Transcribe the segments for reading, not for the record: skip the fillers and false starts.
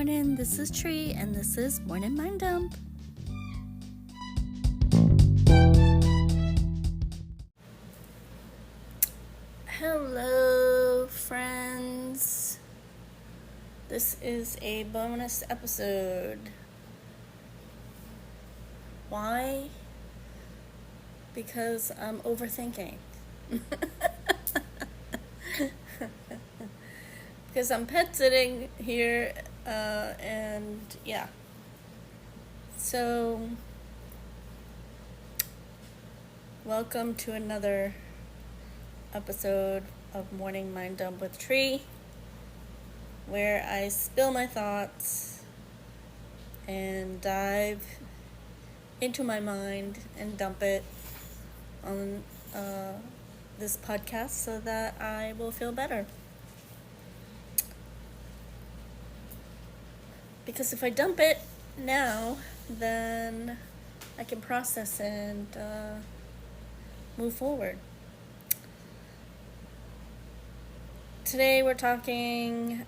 morning. This is Trie, and this is Morning Mind Dump. Hello, friends. This is a bonus episode. Why? Because I'm overthinking. Because I'm pet sitting here, and yeah. So, welcome to another episode of Morning Mind Dump with Trie, where I spill my thoughts and dive into my mind and dump it on this podcast so that I will feel better. Because if I dump it now, then I can process and move forward. Today we're talking,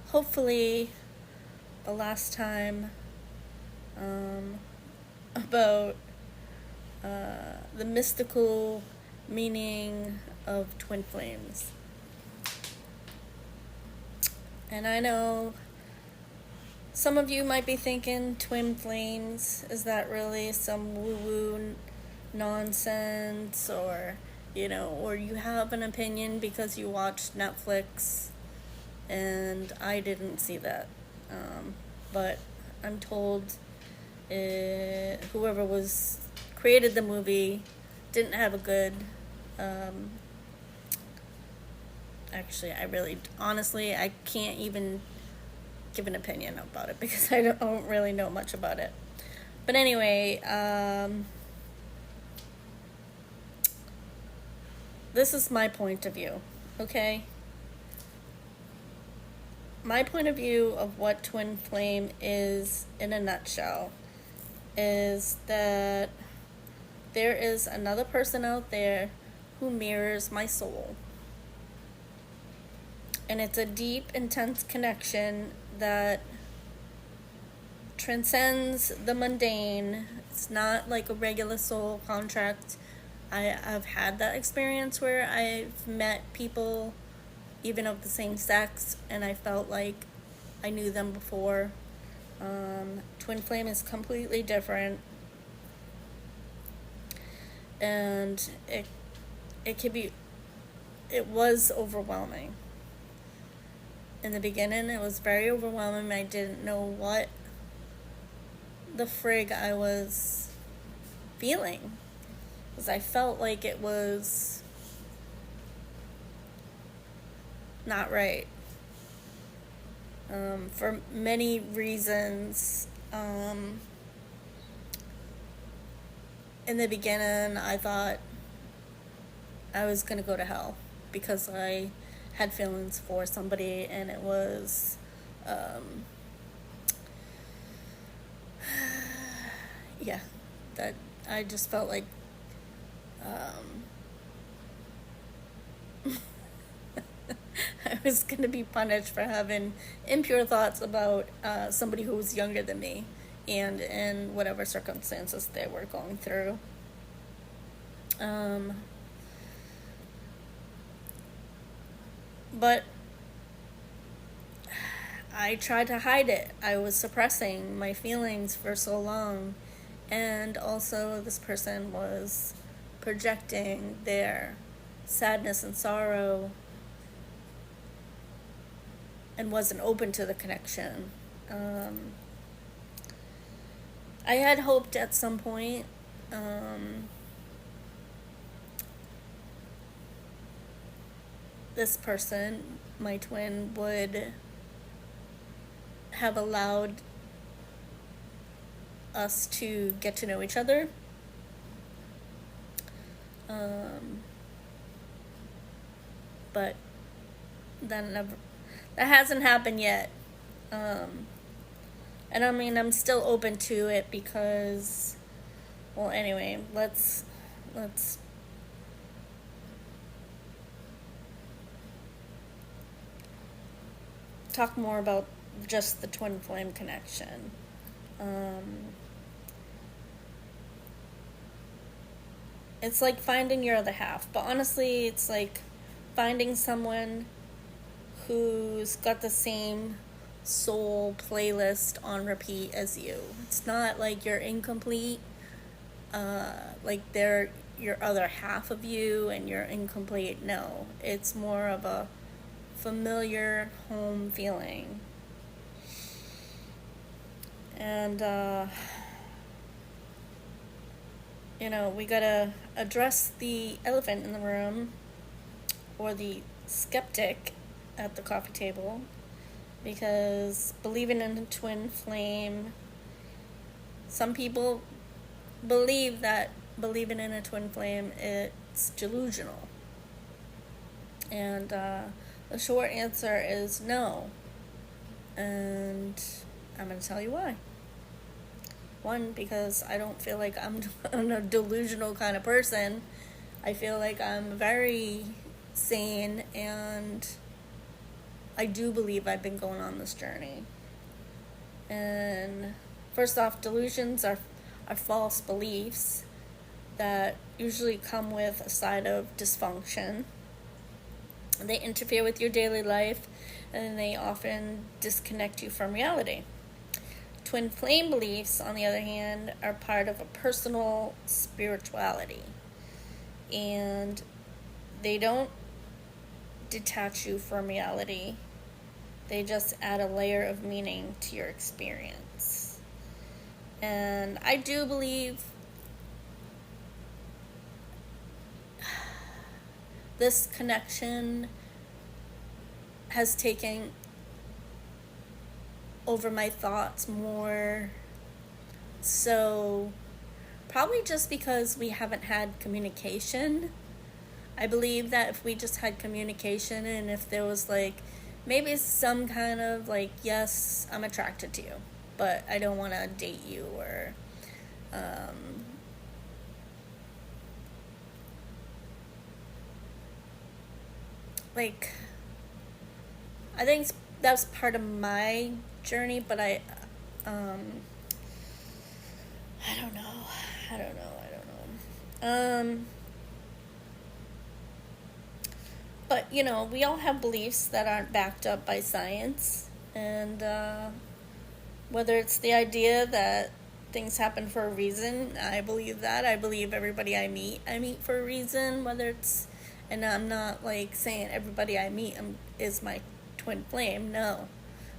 hopefully the last time, about the mystical meaning of twin flames. And I know some of you might be thinking, twin flames, is that really some woo-woo nonsense, or or you have an opinion because you watched Netflix, and I didn't see that. But I'm told whoever created the movie didn't have a good, actually, honestly, I can't even give an opinion about it because I don't really know much about it. But anyway, this is my point of view, okay? My point of view of what twin flame is, in a nutshell, is that there is another person out there who mirrors my soul. And it's a deep, intense connection that transcends the mundane. It's not like a regular soul contract. I've had that experience where I've met people, even of the same sex, and I felt like I knew them before. Twin flame is completely different. And it was overwhelming. In the beginning, it was very overwhelming. I didn't know what the frig I was feeling, because I felt like it was not right, for many reasons. In the beginning, I thought I was going to go to hell because I had feelings for somebody, and it was that I just felt like I was going to be punished for having impure thoughts about somebody who was younger than me, and in whatever circumstances they were going through. But I tried to hide it. I was suppressing my feelings for so long. And also, this person was projecting their sadness and sorrow and wasn't open to the connection. I had hoped at some point this person, my twin, would have allowed us to get to know each other. But that hasn't happened yet. And I mean, I'm still open to it because, well, anyway, let's talk more about just the twin flame connection. It's like finding your other half, but honestly, it's like finding someone who's got the same soul playlist on repeat as you. It's not like you're incomplete, like they're your other half of you and you're incomplete. No, it's more of a familiar home feeling. And we gotta address the elephant in the room, or the skeptic at the coffee table, because believing in a twin flame, some people believe that believing in a twin flame, it's delusional. And the short answer is no. And I'm going to tell you why. One, because I don't feel like I'm a delusional kind of person. I feel like I'm very sane, and I do believe I've been going on this journey. And first off, delusions are false beliefs that usually come with a side of dysfunction. They interfere with your daily life, and they often disconnect you from reality. Twin flame beliefs, on the other hand, are part of a personal spirituality, and they don't detach you from reality. They just add a layer of meaning to your experience. And I do believe this connection has taken over my thoughts more. So probably just because we haven't had communication. I believe that if we just had communication, and if there was maybe some kind of yes, I'm attracted to you, but I don't want to date you, or I think that's part of my journey, but I don't know. But, we all have beliefs that aren't backed up by science. And whether it's the idea that things happen for a reason, I believe that. I believe everybody I meet for a reason. And I'm not saying everybody I meet is my twin flame. No.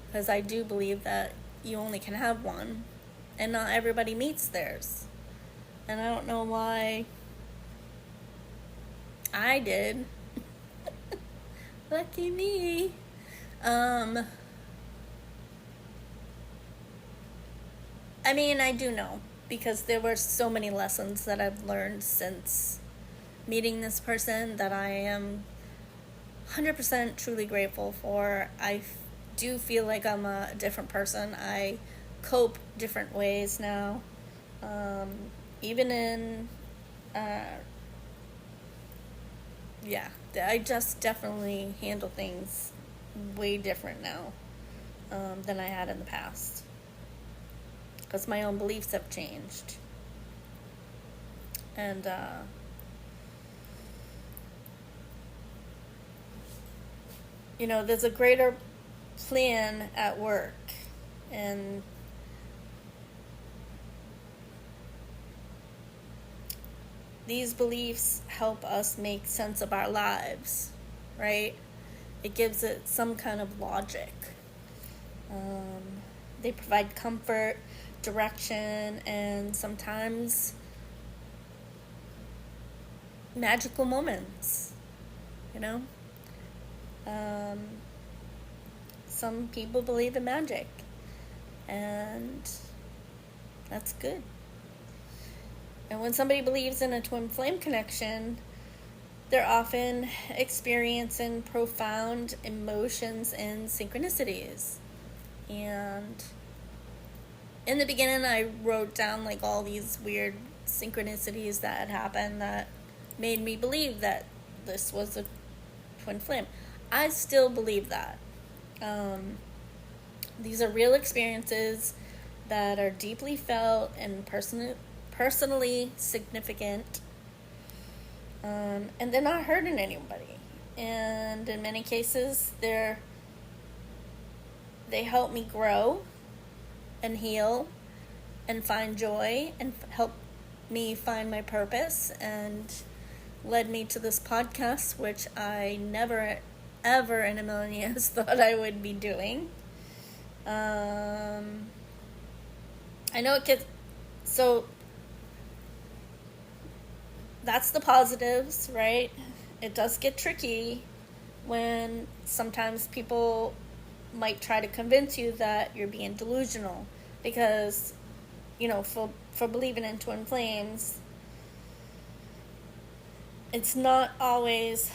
Because I do believe that you only can have one. And not everybody meets theirs. And I don't know why I did. Lucky me. I do know, because there were so many lessons that I've learned since meeting this person that I am 100% truly grateful for. I do feel like I'm a different person. I cope different ways now. Even in I just definitely handle things way different now than I had in the past, because my own beliefs have changed. And there's a greater plan at work, and these beliefs help us make sense of our lives, right? It gives it some kind of logic. They provide comfort, direction, and sometimes magical moments, Some people believe in magic, and that's good. And when somebody believes in a twin flame connection, they're often experiencing profound emotions and synchronicities. And in the beginning, I wrote down all these weird synchronicities that had happened that made me believe that this was a twin flame. I still believe that. These are real experiences that are deeply felt and personally significant. And they're not hurting anybody. And in many cases, they help me grow and heal and find joy and help me find my purpose, and led me to this podcast, which I never, ever in a million years thought I would be doing. I know it gets... So, that's the positives, right? It does get tricky when sometimes people might try to convince you that you're being delusional. Because, for believing in twin flames, it's not always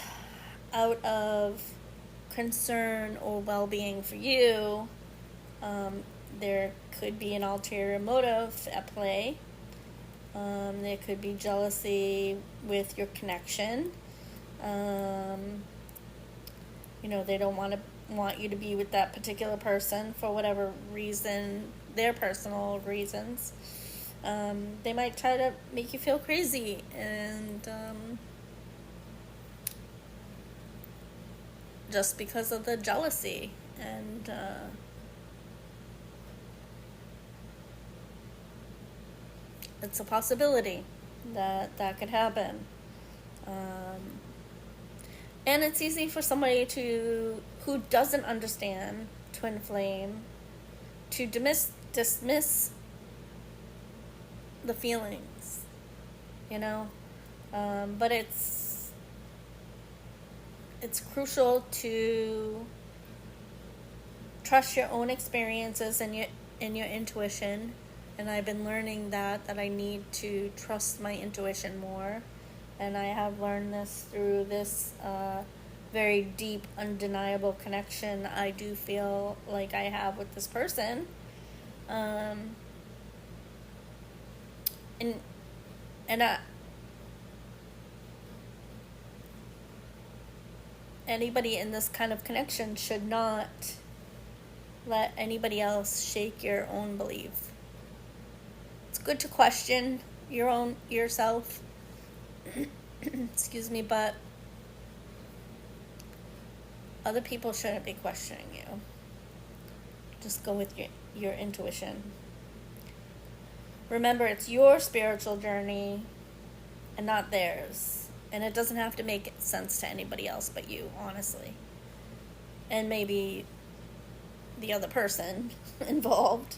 out of concern or well-being for you. There could be an ulterior motive at play. There could be jealousy with your connection. They don't want you to be with that particular person for whatever reason, their personal reasons. They might try to make you feel crazy, and just because of the jealousy, and it's a possibility that could happen. And it's easy for somebody who doesn't understand twin flame to dismiss the feelings, but it's crucial to trust your own experiences and your intuition. And I've been learning that I need to trust my intuition more. And I have learned this through this very deep, undeniable connection I do feel like I have with this person. Anybody in this kind of connection should not let anybody else shake your own belief. It's good to question yourself. Excuse me, but other people shouldn't be questioning you. Just go with your intuition. Remember, it's your spiritual journey and not theirs. And it doesn't have to make sense to anybody else but you, honestly. And maybe the other person involved.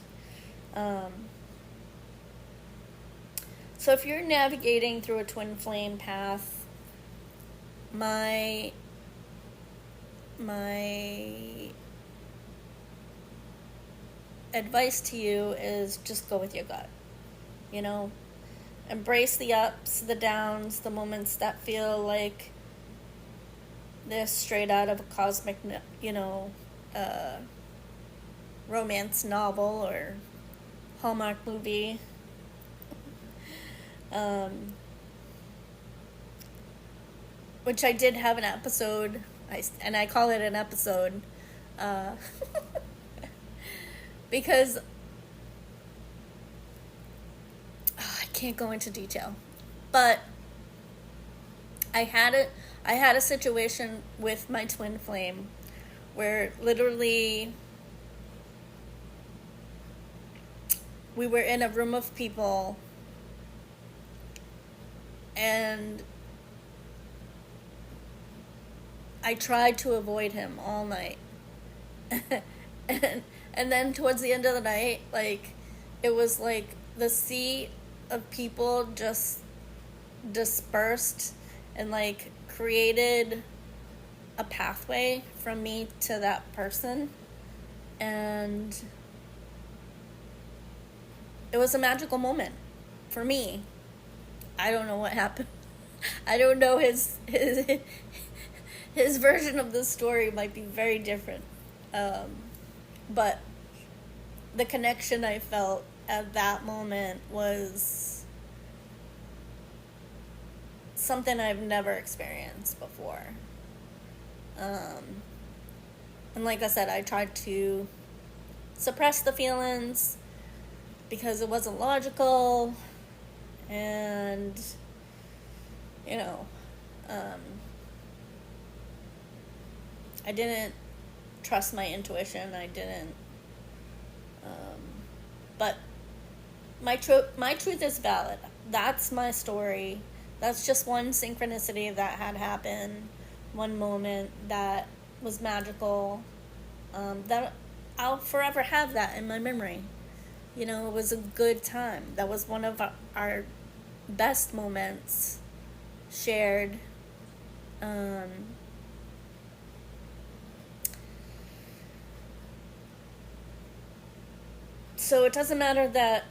So if you're navigating through a twin flame path, my advice to you is just go with your gut. Embrace the ups, the downs, the moments that feel like they're straight out of a cosmic, romance novel or Hallmark movie. Which I did have an episode, and I call it an episode, because I can't go into detail, but I had a situation with my twin flame where literally we were in a room of people, and I tried to avoid him all night. and then towards the end of the night, it was like the sea of people just dispersed and created a pathway from me to that person. And it was a magical moment for me. I don't know what happened. I don't know, his version of the story might be very different. But the connection I felt at that moment was something I've never experienced before. And like I said, I tried to suppress the feelings because it wasn't logical, and you know, um, I didn't trust my intuition. I didn't, but my truth is valid. That's my story. That's just one synchronicity that had happened, one moment that was magical. That I'll forever have that in my memory. You know, it was a good time. That was one of our best moments shared. So it doesn't matter that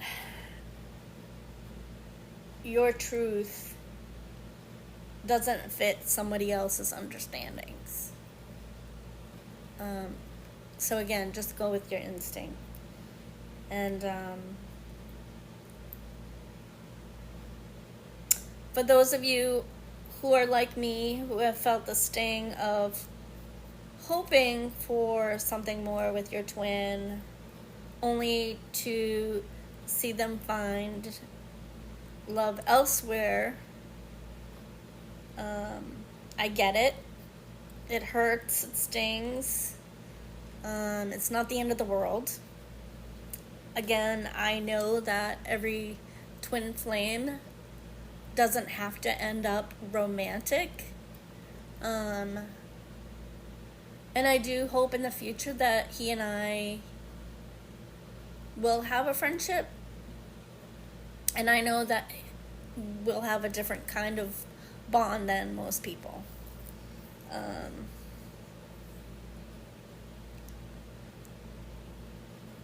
your truth doesn't fit somebody else's understandings. So again, just go with your instinct. And for those of you who are like me, who have felt the sting of hoping for something more with your twin, only to see them find love elsewhere, I get it. It hurts, it stings. It's not the end of the world. Again, I know that every twin flame doesn't have to end up romantic. And I do hope in the future that he and I will have a friendship. And I know that we'll have a different kind of bond than most people.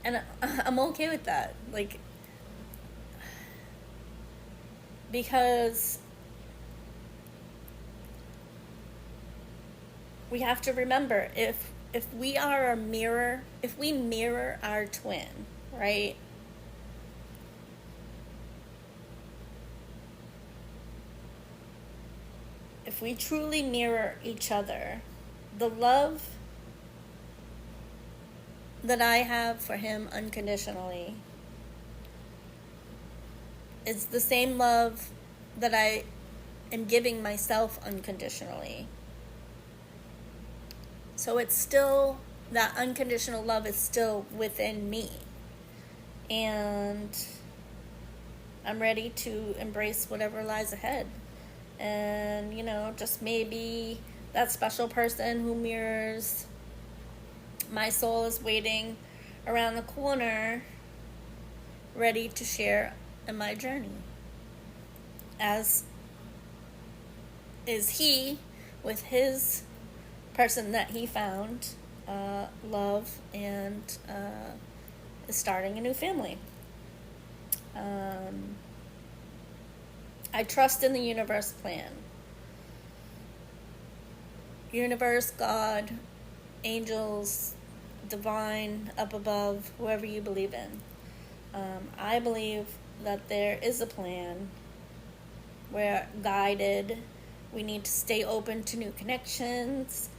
And I'm okay with that. Like, because we have to remember, if we are a mirror, if we mirror our twin, right? If we truly mirror each other, the love that I have for him unconditionally is the same love that I am giving myself unconditionally. So it's still, that unconditional love is still within me. And I'm ready to embrace whatever lies ahead. And, you know, just maybe that special person who mirrors my soul is waiting around the corner, ready to share in my journey. As is he with his person that he found love and is starting a new family. I trust in the universe plan. Universe, God, angels, divine, up above, whoever you believe in. I believe that there is a plan. We're guided. We need to stay open to new connections.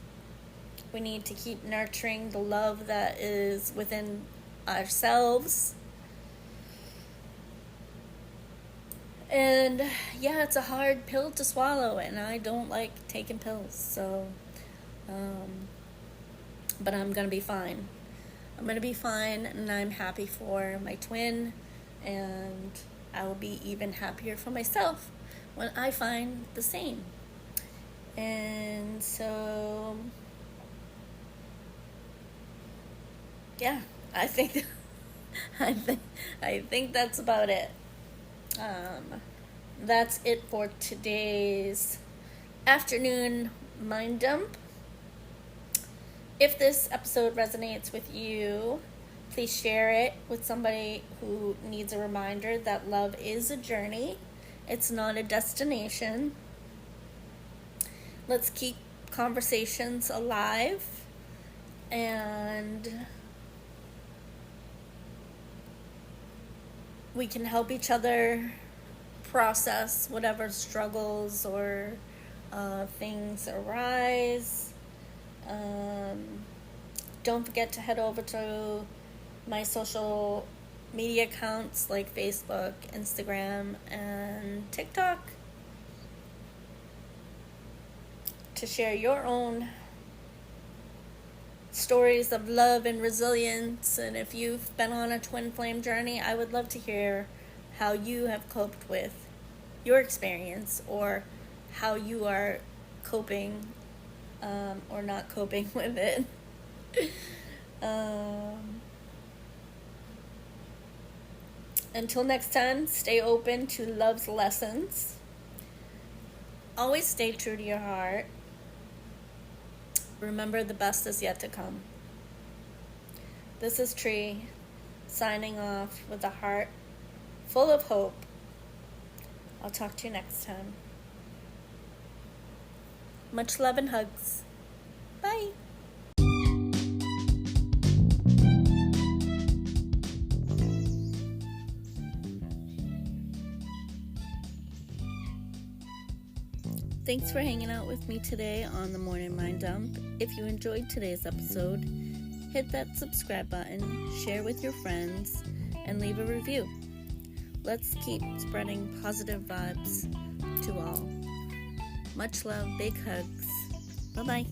We need to keep nurturing the love that is within ourselves. And yeah, it's a hard pill to swallow, and I don't like taking pills, so but I'm gonna be fine. I'm gonna be fine, and I'm happy for my twin, and I will be even happier for myself when I find the same. And so yeah, I think I think that's about it. That's it for today's afternoon mind dump. If this episode resonates with you, please share it with somebody who needs a reminder that love is a journey. It's not a destination. Let's keep conversations alive, and we can help each other process whatever struggles or things arise. Don't forget to head over to my social media accounts like Facebook, Instagram, and TikTok to share your own stories of love and resilience. And if you've been on a twin flame journey, I would love to hear how you have coped with your experience, or how you are coping or not coping with it. Until next time, stay open to love's lessons. Always stay true to your heart. Remember, the best is yet to come. This is Trie, signing off with a heart full of hope. I'll talk to you next time. Much love and hugs. Bye. Thanks for hanging out with me today on the Morning Mind Dump. If you enjoyed today's episode, hit that subscribe button, share with your friends, and leave a review. Let's keep spreading positive vibes to all. Much love, big hugs. Bye-bye.